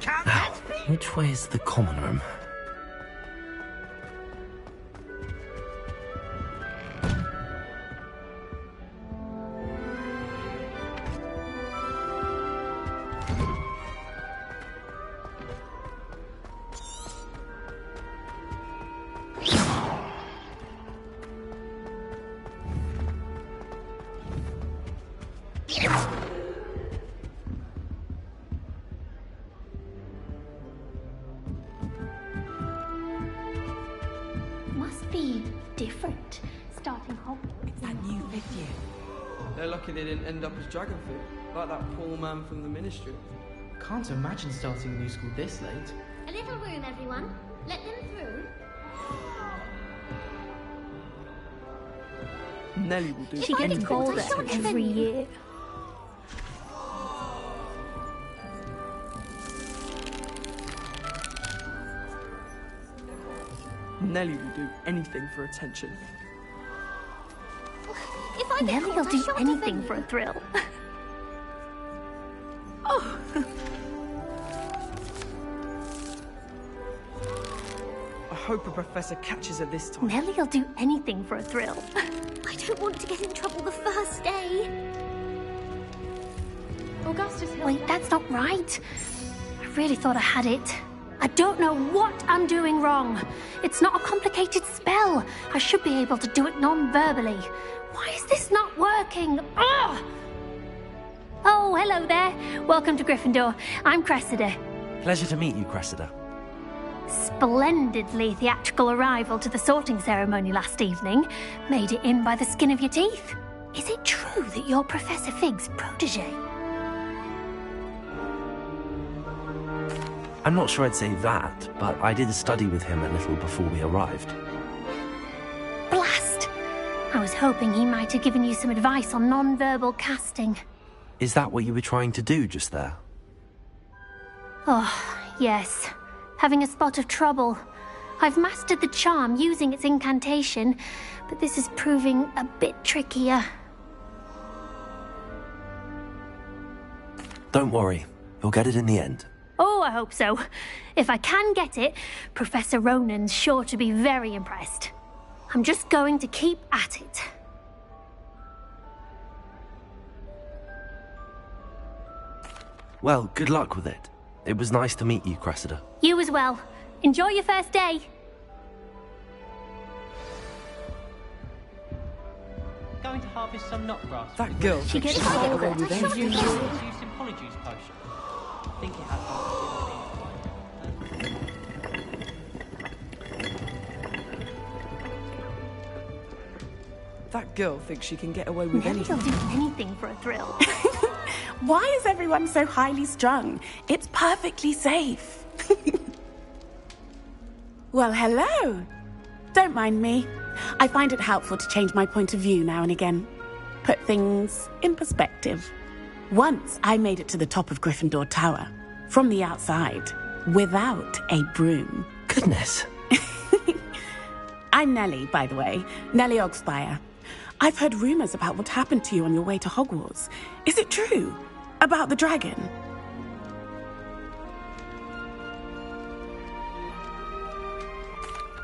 Now, which way is the common room? Must be different, starting Hogwarts. It's that new 5th year. They're lucky they didn't end up as dragon food, like that poor man from the ministry. Can't imagine starting a new school this late. A little room, everyone. Let them through. Nelly will do She gets colder every year. Nelly will do anything for attention. If I get Nelly'll caught, do I shan't anything offend for you. a thrill. Oh. I hope a professor catches her this time. Nelly'll do anything for a thrill. I don't want to get in trouble the first day. Augustus, Wait, that's not right. I really thought I had it. I don't know what I'm doing wrong. It's not a complicated spell. I should be able to do it non-verbally. Why is this not working? Ugh! Oh, hello there. Welcome to Gryffindor. I'm Cressida. Pleasure to meet you, Cressida. Splendidly theatrical arrival to the sorting ceremony last evening. Made it in by the skin of your teeth. Is it true that you're Professor Fig's protege? I'm not sure I'd say that, but I did study with him a little before we arrived. Blast! I was hoping he might have given you some advice on non-verbal casting. Is that what you were trying to do just there? Oh, yes. Having a spot of trouble. I've mastered the charm using its incantation, but this is proving a bit trickier. Don't worry, you'll get it in the end. Oh, I hope so. If I can get it, Professor Ronan's sure to be very impressed. I'm just going to keep at it. Well, good luck with it. It was nice to meet you, Cressida. You as well. Enjoy your first day. Going to harvest some knotgrass. That girl She thinks gets she can get older. away with I anything. Use some Polyjuice potion. I think it has. That girl thinks she can get away with Nelly'll anything. do anything for a thrill. Why is everyone so highly strung? It's perfectly safe. Well, hello. Don't mind me. I find it helpful to change my point of view now and again. Put things in perspective. Once I made it to the top of Gryffindor Tower, from the outside, without a broom. Goodness. I'm Nelly, by the way. Nelly Ogspire. I've heard rumors about what happened to you on your way to Hogwarts. Is it true? About the dragon?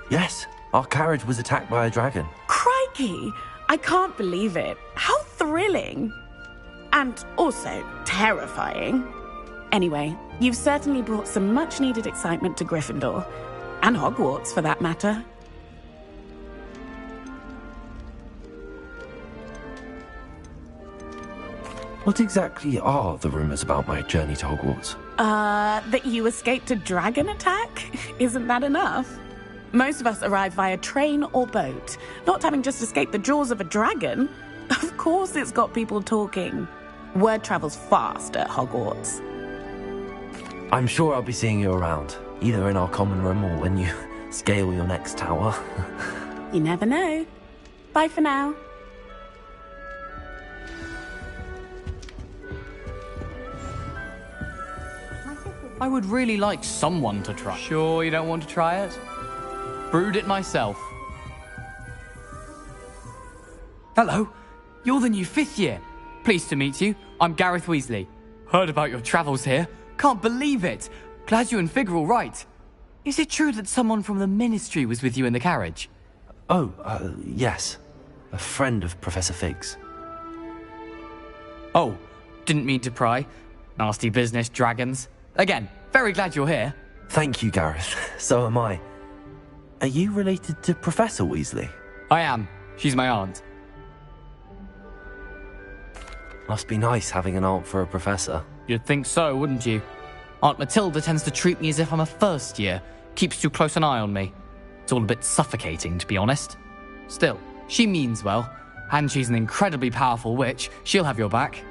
Yes, our carriage was attacked by a dragon. Crikey! I can't believe it. How thrilling! And also terrifying. Anyway, you've certainly brought some much-needed excitement to Gryffindor. And Hogwarts, for that matter. What exactly are the rumors about my journey to Hogwarts? That you escaped a dragon attack? Isn't that enough? Most of us arrive via train or boat, not having just escaped the jaws of a dragon. Of course it's got people talking. Word travels fast at Hogwarts. I'm sure I'll be seeing you around, either in our common room or when you scale your next tower. You never know. Bye for now. I would really like someone to try. Sure you don't want to try it? Brewed it myself. Hello, you're the new 5th year. Pleased to meet you. I'm Gareth Weasley. Heard about your travels here. Can't believe it. glad you and Fig are all right. Is it true that someone from the Ministry was with you in the carriage? Oh, yes. A friend of Professor Fig's. Oh, didn't mean to pry. Nasty business, dragons. Again, very glad you're here. Thank you, Gareth. So am I. Are you related to Professor Weasley? I am. She's my aunt. Must be nice having an aunt for a professor. You'd think so, wouldn't you? Aunt Matilda tends to treat me as if I'm a first year. Keeps too close an eye on me. It's all a bit suffocating, to be honest. Still, she means well. And she's an incredibly powerful witch. She'll have your back.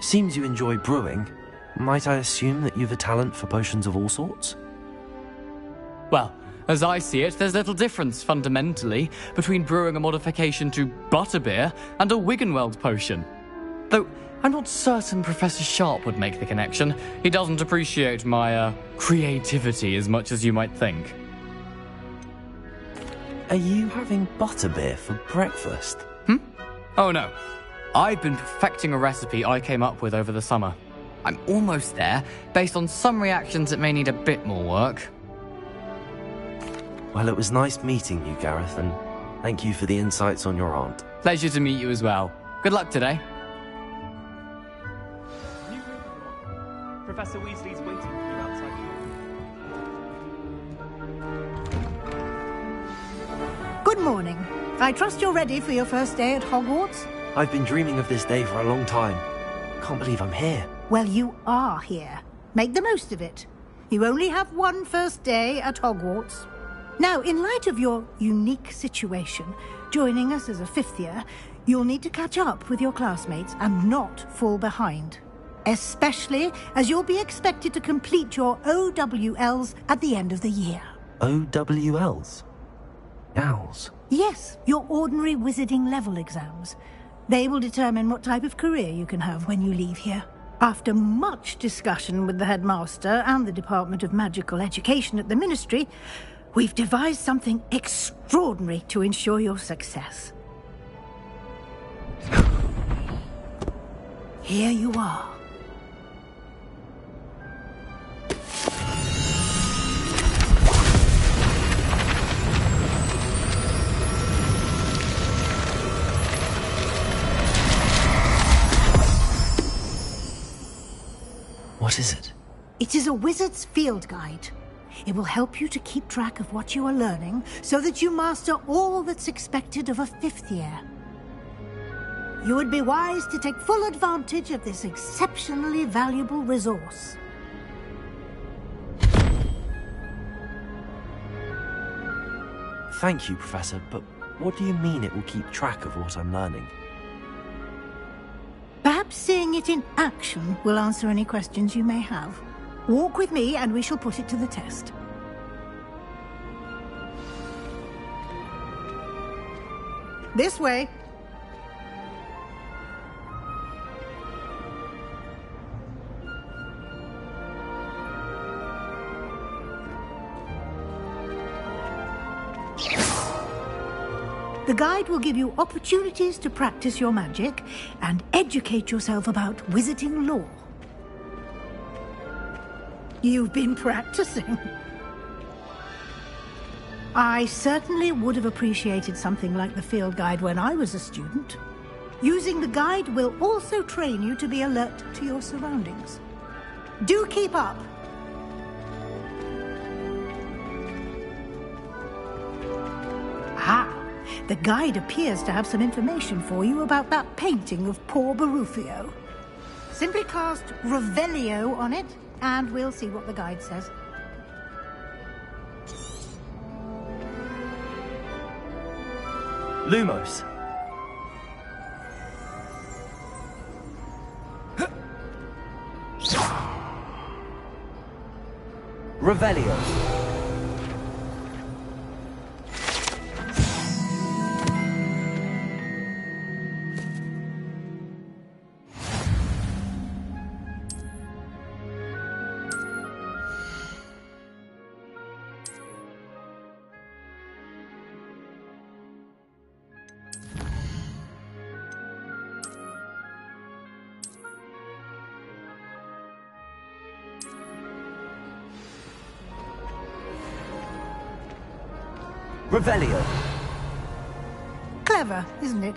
Seems you enjoy brewing. Might I assume that you've a talent for potions of all sorts? Well, as I see it, there's little difference, fundamentally, between brewing a modification to butterbeer and a Wiggenweld potion. Though, I'm not certain Professor Sharp would make the connection. He doesn't appreciate my, creativity as much as you might think. Are you having butterbeer for breakfast? Oh no. I've been perfecting a recipe I came up with over the summer. I'm almost there, based on some reactions that may need a bit more work. Well, it was nice meeting you, Gareth, and thank you for the insights on your aunt. Pleasure to meet you as well. Good luck today. Professor Weasley's waiting for you outside. Good morning. I trust you're ready for your first day at Hogwarts? I've been dreaming of this day for a long time. Can't believe I'm here. Well, you are here. Make the most of it. You only have one first day at Hogwarts. Now, in light of your unique situation, joining us as a fifth year, you'll need to catch up with your classmates and not fall behind. Especially as you'll be expected to complete your OWLs at the end of the year. OWLs? Owls? Yes, your ordinary wizarding level exams. They will determine what type of career you can have when you leave here. After much discussion with the headmaster and the Department of Magical Education at the Ministry, we've devised something extraordinary to ensure your success. Here you are. What is it? It is a wizard's field guide. It will help you to keep track of what you are learning so that you master all that's expected of a fifth year. You would be wise to take full advantage of this exceptionally valuable resource. Thank you, Professor, but what do you mean it will keep track of what I'm learning? Perhaps seeing it in action will answer any questions you may have. Walk with me and we shall put it to the test. This way. The guide will give you opportunities to practice your magic and educate yourself about wizarding lore. You've been practicing. I certainly would have appreciated something like the field guide when I was a student. Using the guide will also train you to be alert to your surroundings. Do keep up. Ah. The guide appears to have some information for you about that painting of poor Barufio. Simply cast Revelio on it, and we'll see what the guide says. Lumos. Revelio. Revelio. Clever, isn't it?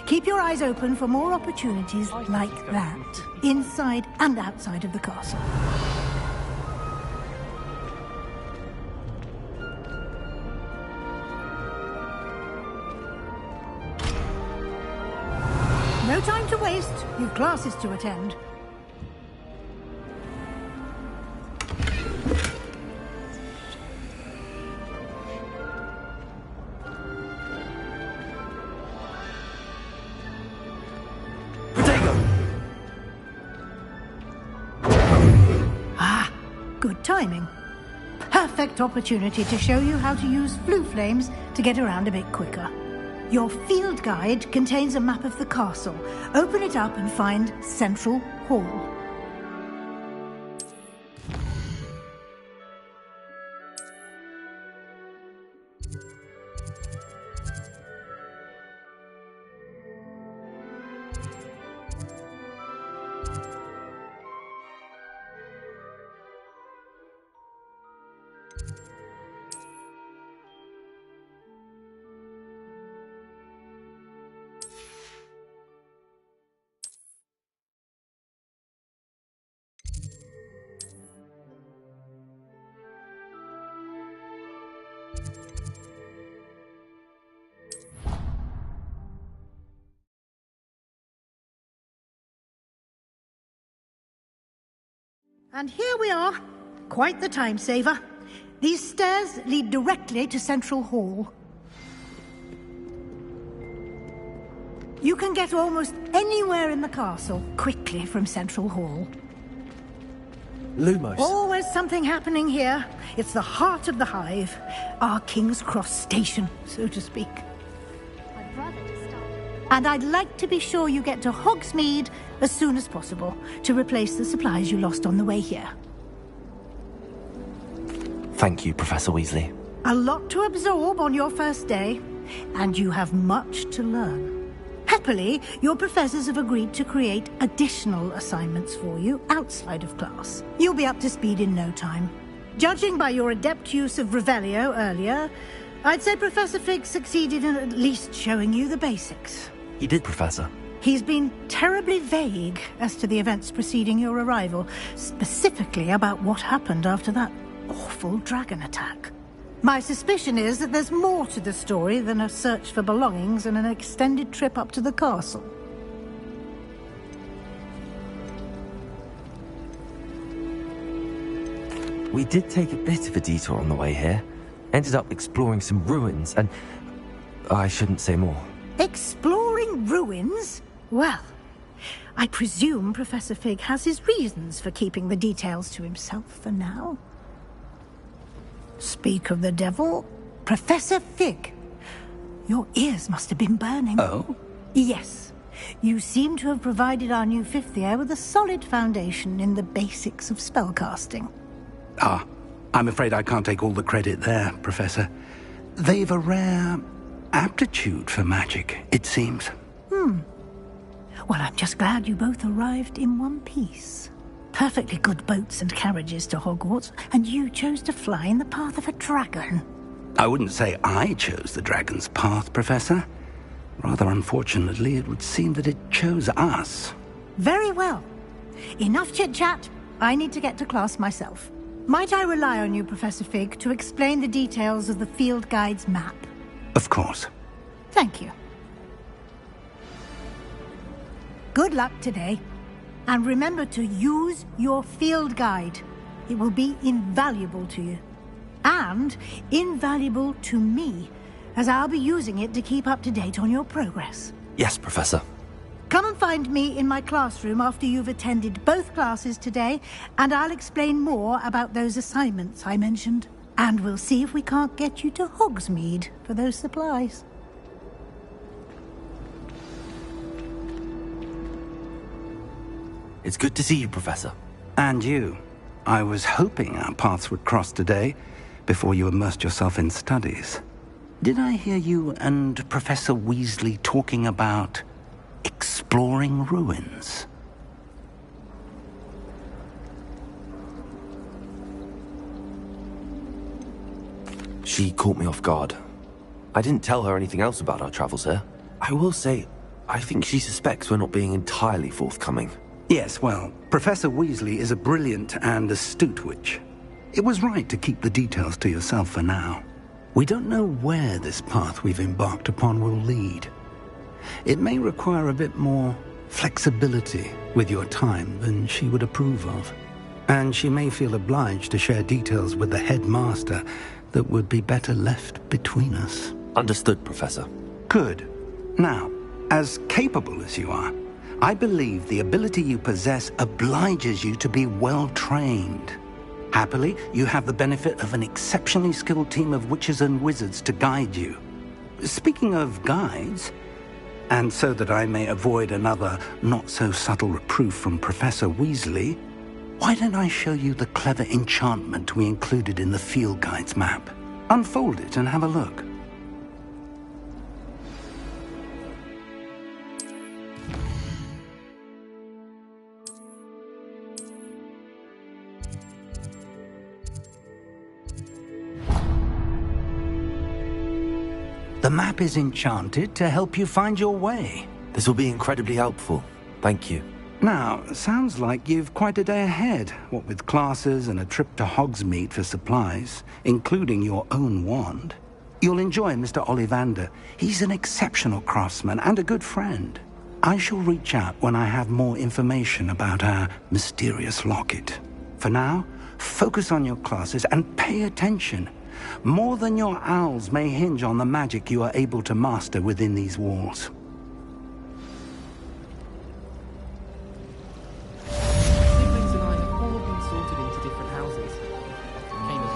Keep your eyes open for more opportunities like that, inside and outside of the castle. No time to waste. You've classes to attend. Good timing. Perfect opportunity to show you how to use flue flames to get around a bit quicker. Your field guide contains a map of the castle. Open it up and find Central Hall. And here we are. Quite the time saver. These stairs lead directly to Central Hall. You can get almost anywhere in the castle quickly from Central Hall. Lumos. Always something happening here. It's the heart of the hive. Our King's Cross station, so to speak. I'd rather just start. And I'd like to be sure you get to Hogsmeade as soon as possible to replace the supplies you lost on the way here. Thank you, Professor Weasley. A lot to absorb on your first day, and you have much to learn. Happily, your professors have agreed to create additional assignments for you outside of class. You'll be up to speed in no time. Judging by your adept use of Revelio earlier, I'd say Professor Fig succeeded in at least showing you the basics. He did, Professor. He's been terribly vague as to the events preceding your arrival, specifically about what happened after that awful dragon attack. My suspicion is that there's more to the story than a search for belongings and an extended trip up to the castle. We did take a bit of a detour on the way here. Ended up exploring some ruins and... I shouldn't say more. Exploring ruins? Well, I presume Professor Fig has his reasons for keeping the details to himself for now. Speak of the devil, Professor Fig. Your ears must have been burning. Oh? Yes. You seem to have provided our new fifth year with a solid foundation in the basics of spellcasting. Ah, I'm afraid I can't take all the credit there, Professor. They've a rare aptitude for magic, it seems. Well, I'm just glad you both arrived in one piece. Perfectly good boats and carriages to Hogwarts, and you chose to fly in the path of a dragon. I wouldn't say I chose the dragon's path, Professor. Rather unfortunately, it would seem that it chose us. Very well. Enough chit-chat. I need to get to class myself. Might I rely on you, Professor Fig, to explain the details of the field guide's map? Of course. Thank you. Good luck today. And remember to use your field guide. It will be invaluable to you. And invaluable to me, as I'll be using it to keep up to date on your progress. Yes, Professor. Come and find me in my classroom after you've attended both classes today, and I'll explain more about those assignments I mentioned. And we'll see if we can't get you to Hogsmeade for those supplies. It's good to see you, Professor. And you. I was hoping our paths would cross today, before you immersed yourself in studies. Did I hear you and Professor Weasley talking about exploring ruins? She caught me off guard. I didn't tell her anything else about our travels here. I will say, I think she suspects we're not being entirely forthcoming. Yes, well, Professor Weasley is a brilliant and astute witch. It was right to keep the details to yourself for now. We don't know where this path we've embarked upon will lead. It may require a bit more flexibility with your time than she would approve of. And she may feel obliged to share details with the headmaster that would be better left between us. Understood, Professor. Good. Now, as capable as you are, I believe the ability you possess obliges you to be well-trained. Happily, you have the benefit of an exceptionally skilled team of witches and wizards to guide you. Speaking of guides, and so that I may avoid another not-so-subtle reproof from Professor Weasley, why don't I show you the clever enchantment we included in the field guide's map? Unfold it and have a look. The map is enchanted to help you find your way. This will be incredibly helpful. Thank you. Now, sounds like you've quite a day ahead, what with classes and a trip to Hogsmeade for supplies, including your own wand. You'll enjoy Mr. Ollivander. He's an exceptional craftsman and a good friend. I shall reach out when I have more information about our mysterious locket. For now, focus on your classes and pay attention. More than your owls may hinge on the magic you are able to master within these walls. Siblings and I have all been sorted into different houses. Came as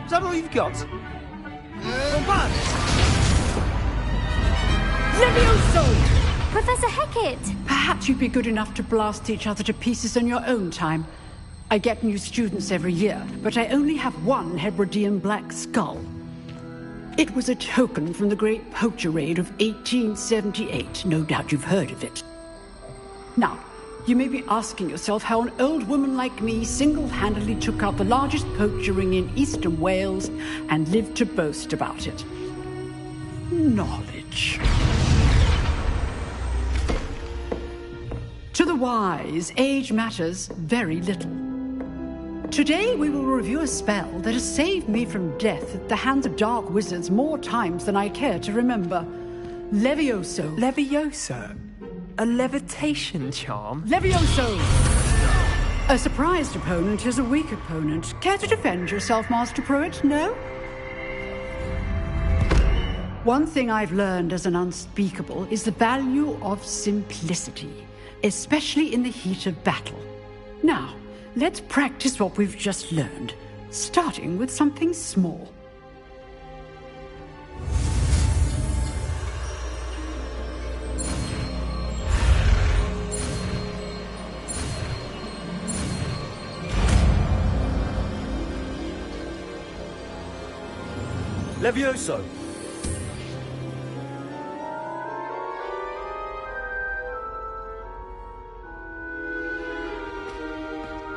Is that all you've got? Levioso! Professor Hecat! Perhaps you'd be good enough to blast each other to pieces on your own time. I get new students every year, but I only have one Hebridean black skull. It was a token from the Great Poacher Raid of 1878. No doubt you've heard of it. Now, you may be asking yourself how an old woman like me single-handedly took out the largest poacher ring in eastern Wales and lived to boast about it. Knowledge. To the wise, age matters very little. Today we will review a spell that has saved me from death at the hands of dark wizards more times than I care to remember. Levioso. Levioso? A levitation charm? Levioso! A surprised opponent is a weak opponent. Care to defend yourself, Master Pruitt? No? One thing I've learned as an unspeakable is the value of simplicity, especially in the heat of battle. Now, let's practice what we've just learned, starting with something small. Levioso!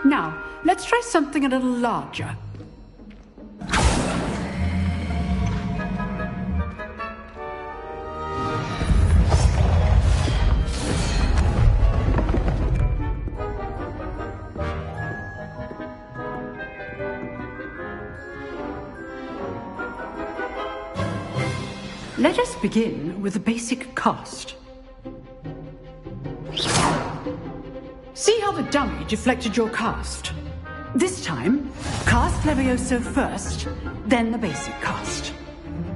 Now, let's try something a little larger. Let us begin with the basic cast. See how the dummy deflected your cast? This time, cast Levioso first, then the basic cast.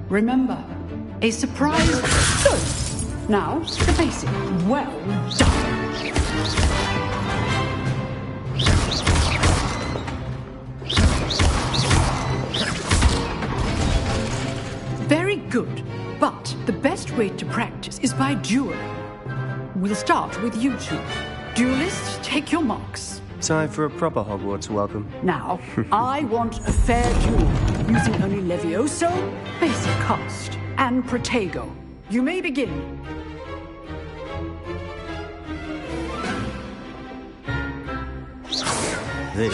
Remember, a surprise. Good. Now, the basic. Well done. Very good. But the best way to practice is by dueling. We'll start with you two. Duelists, take your marks. Time for a proper Hogwarts welcome. Now, I want a fair duel, using only Levioso, basic cast, and Protego. You may begin. This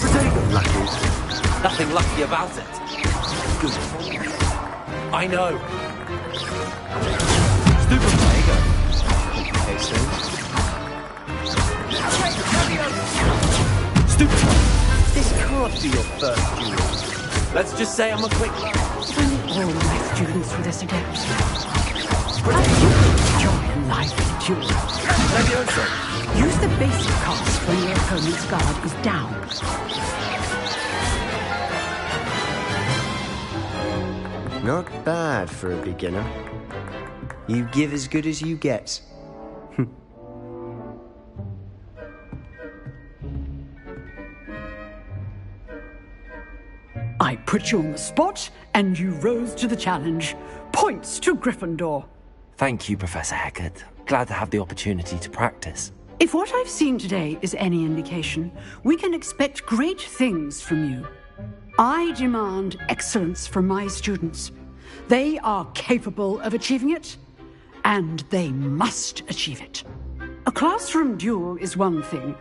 Protego lucky. Nothing lucky about it. Good. I know. Stupid Protego. Okay, so Stupid. this can't be your first duel. Let's just say I'm a quick learner. All my students with us again. I enjoy a lively duel. Levioso. Use the basic cast when your opponent's guard is down. Not bad for a beginner. You give as good as you get. I put you on the spot, and you rose to the challenge. Points to Gryffindor. Thank you, Professor Hecat. Glad to have the opportunity to practice. If what I've seen today is any indication, we can expect great things from you. I demand excellence from my students. They are capable of achieving it, and they must achieve it. A classroom duel is one thing,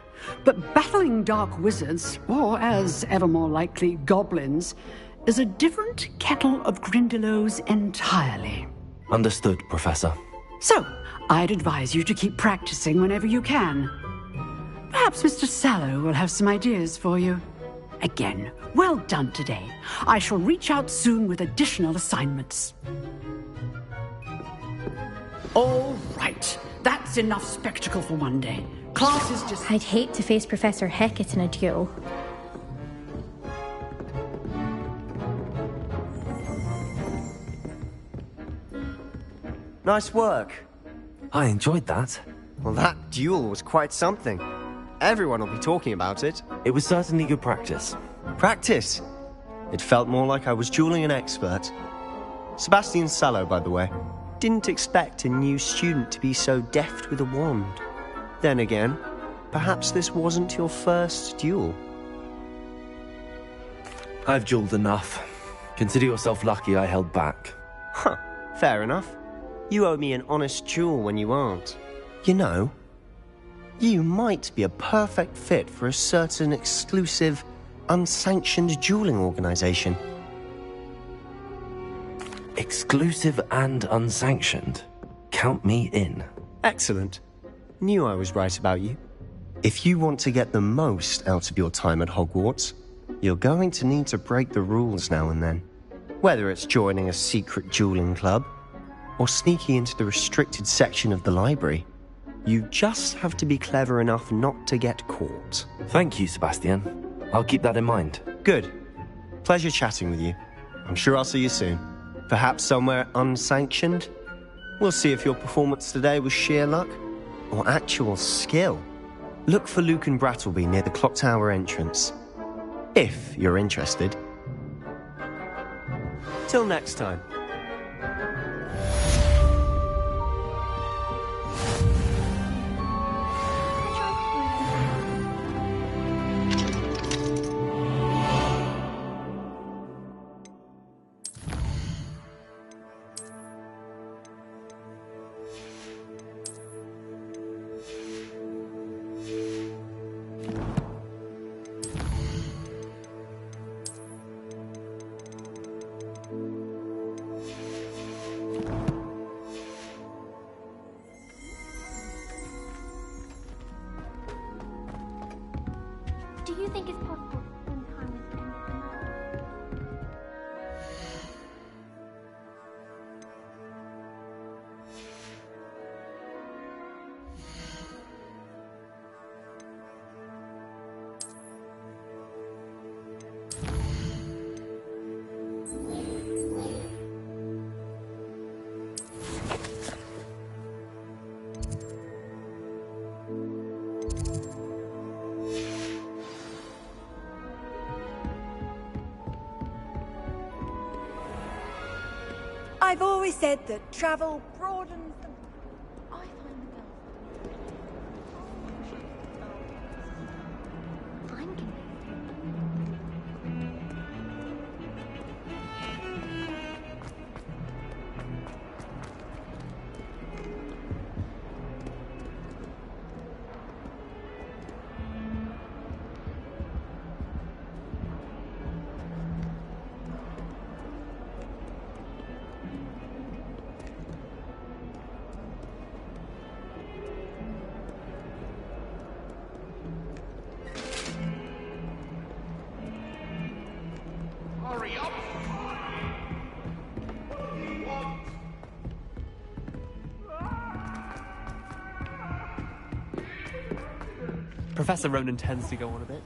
but battling dark wizards, or as ever more likely, goblins, is a different kettle of Grindylows entirely. Understood, Professor. So, I'd advise you to keep practicing whenever you can. Perhaps Mr. Sallow will have some ideas for you. Again, well done today. I shall reach out soon with additional assignments. All right. That's enough spectacle for one day. Class is just... I'd hate to face Professor Hecat in a duel. Nice work. I enjoyed that. Well, that duel was quite something. Everyone will be talking about it. It was certainly good practice. Practice? It felt more like I was dueling an expert. Sebastian Sallow, by the way. Didn't expect a new student to be so deft with a wand. Then again, perhaps this wasn't your first duel. I've dueled enough. Consider yourself lucky I held back. Huh, fair enough. You owe me an honest duel when you aren't. You know, you might be a perfect fit for a certain exclusive, unsanctioned dueling organization. Exclusive and unsanctioned. Count me in. Excellent. Knew I was right about you. If you want to get the most out of your time at Hogwarts, you're going to need to break the rules now and then. Whether it's joining a secret dueling club, or sneaking into the restricted section of the library, you just have to be clever enough not to get caught. Thank you, Sebastian. I'll keep that in mind. Good. Pleasure chatting with you. I'm sure I'll see you soon. Perhaps somewhere unsanctioned? We'll see if your performance today was sheer luck or actual skill. Look for Luke and Brattleby near the clock tower entrance. If you're interested. Till next time. Do you think it's possible to spend time with anyone? I've always said that travel broadens the... Professor Ronan tends to go on a bit.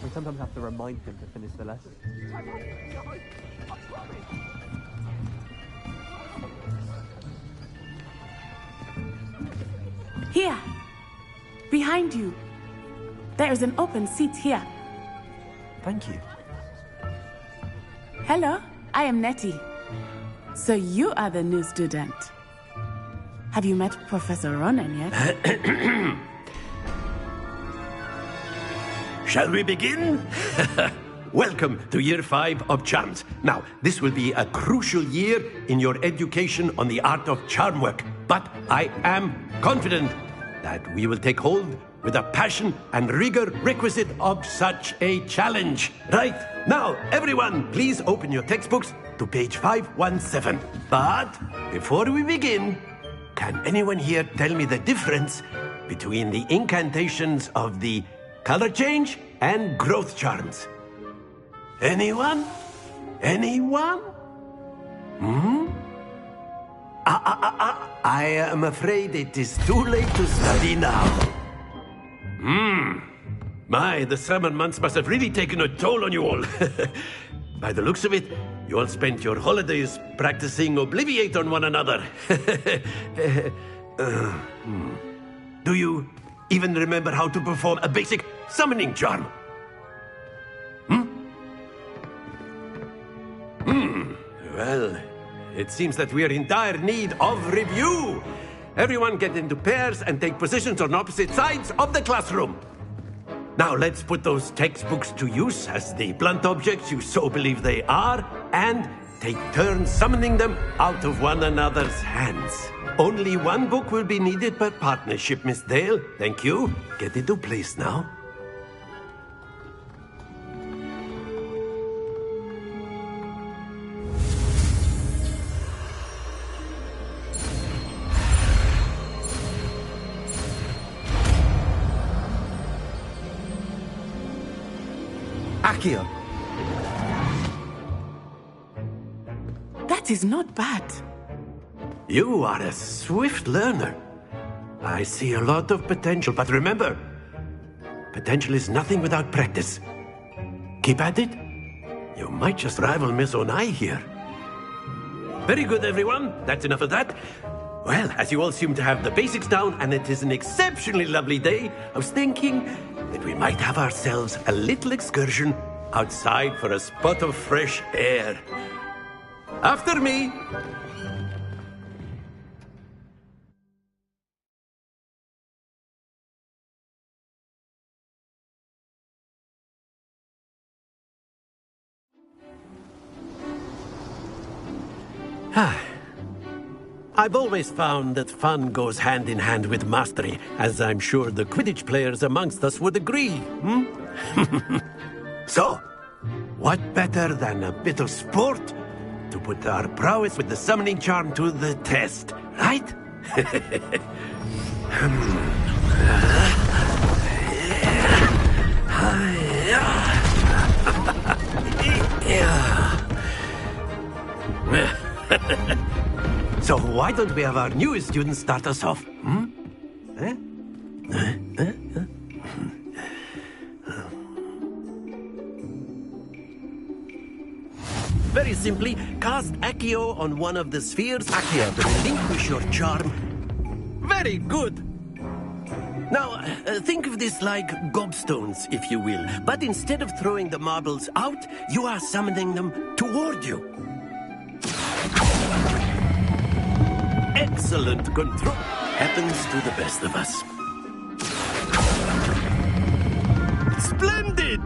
We sometimes have to remind him to finish the lesson. Here. Behind you. There is an open seat here. Thank you. Hello, I am Nettie. So you are the new student. Have you met Professor Ronan yet? Shall we begin? Welcome to Year 5 of Charms. Now, this will be a crucial year in your education on the art of charm work. But I am confident that we will take hold with the passion and rigor requisite of such a challenge. Right, now, everyone, please open your textbooks to page 517. But before we begin, can anyone here tell me the difference between the incantations of the color change and growth charms? Anyone? Anyone? I am afraid it is too late to study now. My, the summer months must have really taken a toll on you all. By the looks of it, you all spent your holidays practicing Obliviate on one another. Do you even remember how to perform a basic summoning charm? Well, it seems that we are in dire need of review. Everyone get into pairs and take positions on opposite sides of the classroom. Now let's put those textbooks to use as the blunt objects you so believe they are, and take turns summoning them out of one another's hands. Only one book will be needed per partnership, Miss Dale. Thank you. Get into place now. Accio. That is not bad. You are a swift learner. I see a lot of potential, but remember, potential is nothing without practice. Keep at it. You might just rival Miss Onai here. Very good, everyone. That's enough of that. Well, as you all seem to have the basics down, and it is an exceptionally lovely day, I was thinking that we might have ourselves a little excursion outside for a spot of fresh air. After me. I've always found that fun goes hand in hand with mastery, as I'm sure the Quidditch players amongst us would agree. So, what better than a bit of sport to put our prowess with the summoning charm to the test, right? So why don't we have our newest student start us off? Very simply, cast Accio on one of the spheres. Accio, relinquish your charm. Very good. Now, think of this like gobstones, if you will. But instead of throwing the marbles out, you are summoning them toward you. Excellent control. Happens to the best of us. Splendid!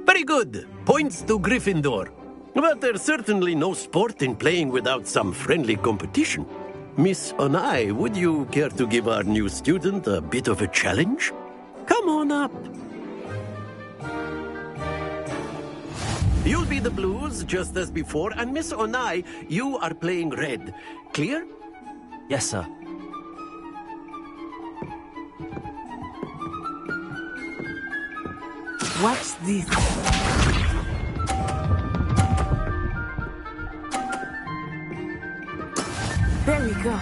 Very good. Points to Gryffindor. But there's certainly no sport in playing without some friendly competition. Miss Onai, would you care to give our new student a bit of a challenge? Come on up. You'll be the blues, just as before, and Miss Onai, you are playing red. Clear? Yes, sir. Watch this. There we go.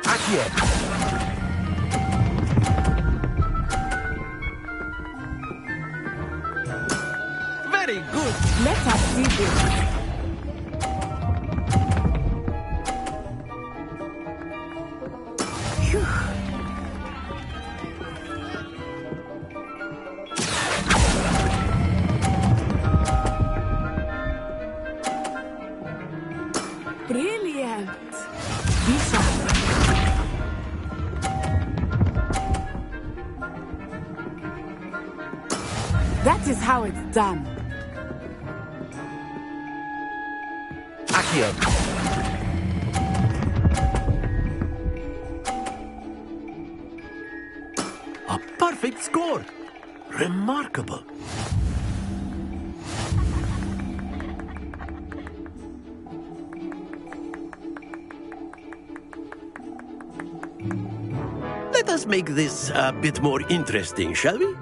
Accio. Very good. Let us see this. Brilliant. Bisa. That is how it's done. Accio. A perfect score. Remarkable. Let us make this a bit more interesting, shall we?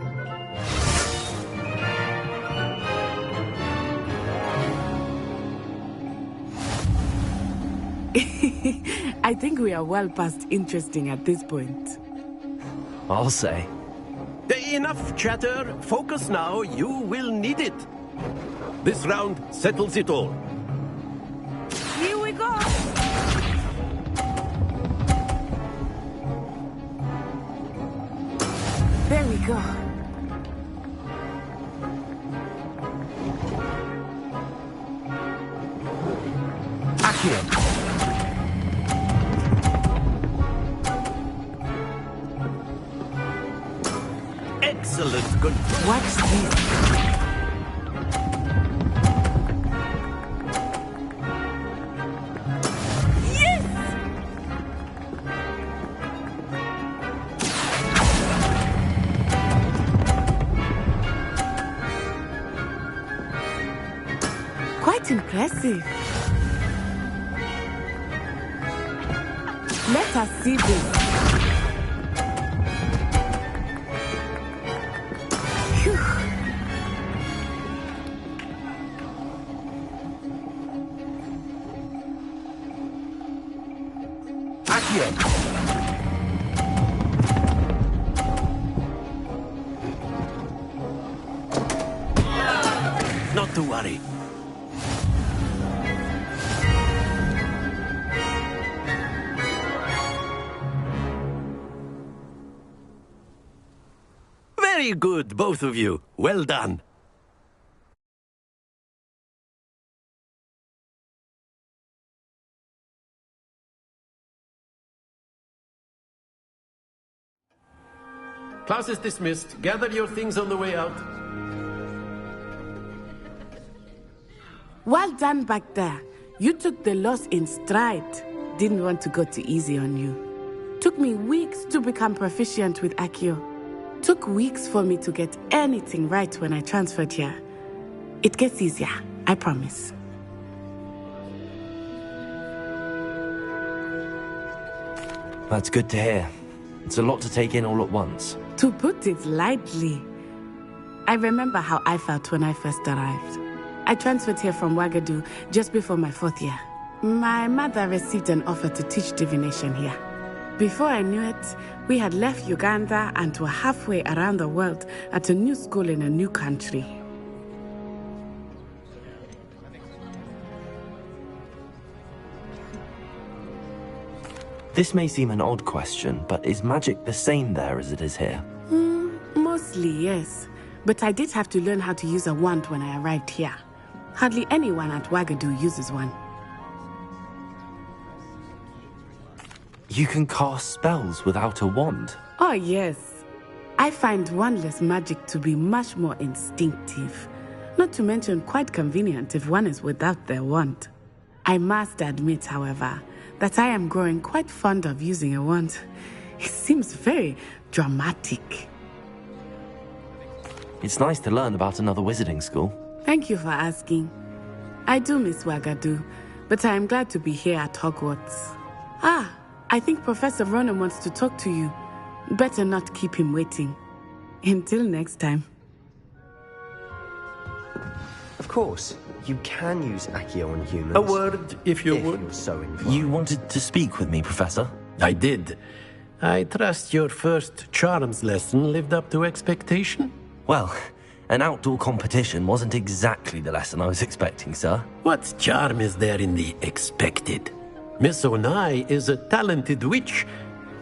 I think we are well past interesting at this point. I'll say. Enough chatter. Focus now. You will need it. This round settles it all. Here we go. There we go. Accio. Excellent control. Watch this. Yes! Quite impressive. Let us see this. Not to worry. Very good, both of you. Well done. Class is dismissed. Gather your things on the way out. Well done back there. You took the loss in stride. Didn't want to go too easy on you. Took me weeks to become proficient with Accio. Took weeks for me to get anything right when I transferred here. It gets easier, I promise. That's good to hear. It's a lot to take in all at once. To put it lightly, I remember how I felt when I first arrived. I transferred here from Ouagadougou just before my 4th year. My mother received an offer to teach divination here. Before I knew it, we had left Uganda and were halfway around the world at a new school in a new country. This may seem an odd question, but is magic the same there as it is here? Mostly, yes. But I did have to learn how to use a wand when I arrived here. Hardly anyone at Wagadu uses one. You can cast spells without a wand? Oh, yes. I find wandless magic to be much more instinctive. Not to mention quite convenient if one is without their wand. I must admit, however, that I am growing quite fond of using a wand. It seems very dramatic. It's nice to learn about another wizarding school. Thank you for asking. I do miss Wagadu, but I am glad to be here at Hogwarts. Ah, I think Professor Ronan wants to talk to you. Better not keep him waiting. Until next time. Of course, you can use Accio on humans. A word, if you would. You're so inclined. You wanted to speak with me, Professor? I did. I trust your first charms lesson lived up to expectation? Well, an outdoor competition wasn't exactly the lesson I was expecting, sir. What charm is there in the expected? Miss Onai is a talented witch.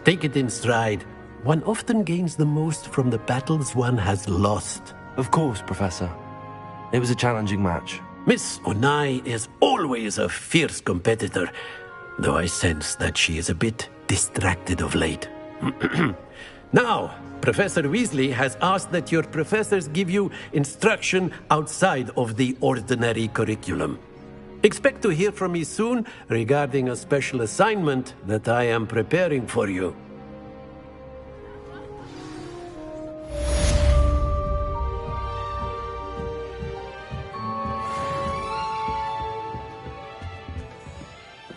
Take it in stride. One often gains the most from the battles one has lost. Of course, Professor. It was a challenging match. Miss Onai is always a fierce competitor, though I sense that she is a bit distracted of late. Now, Professor Weasley has asked that your professors give you instruction outside of the ordinary curriculum. Expect to hear from me soon regarding a special assignment that I am preparing for you.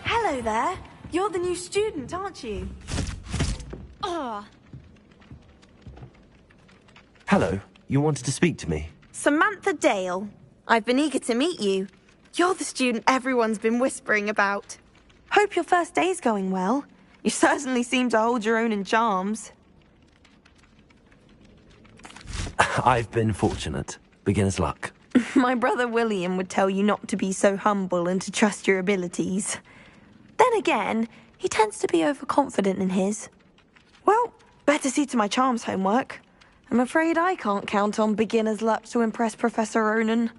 Hello there. You're the new student, aren't you? Hello, you wanted to speak to me? Samantha Dale. I've been eager to meet you. You're the student everyone's been whispering about. Hope your first day's going well. You certainly seem to hold your own in charms. I've been fortunate. Beginner's luck. My brother William would tell you not to be so humble and to trust your abilities. Then again, he tends to be overconfident in his. Well, better see to my charms homework. I'm afraid I can't count on beginner's luck to impress Professor Ronan.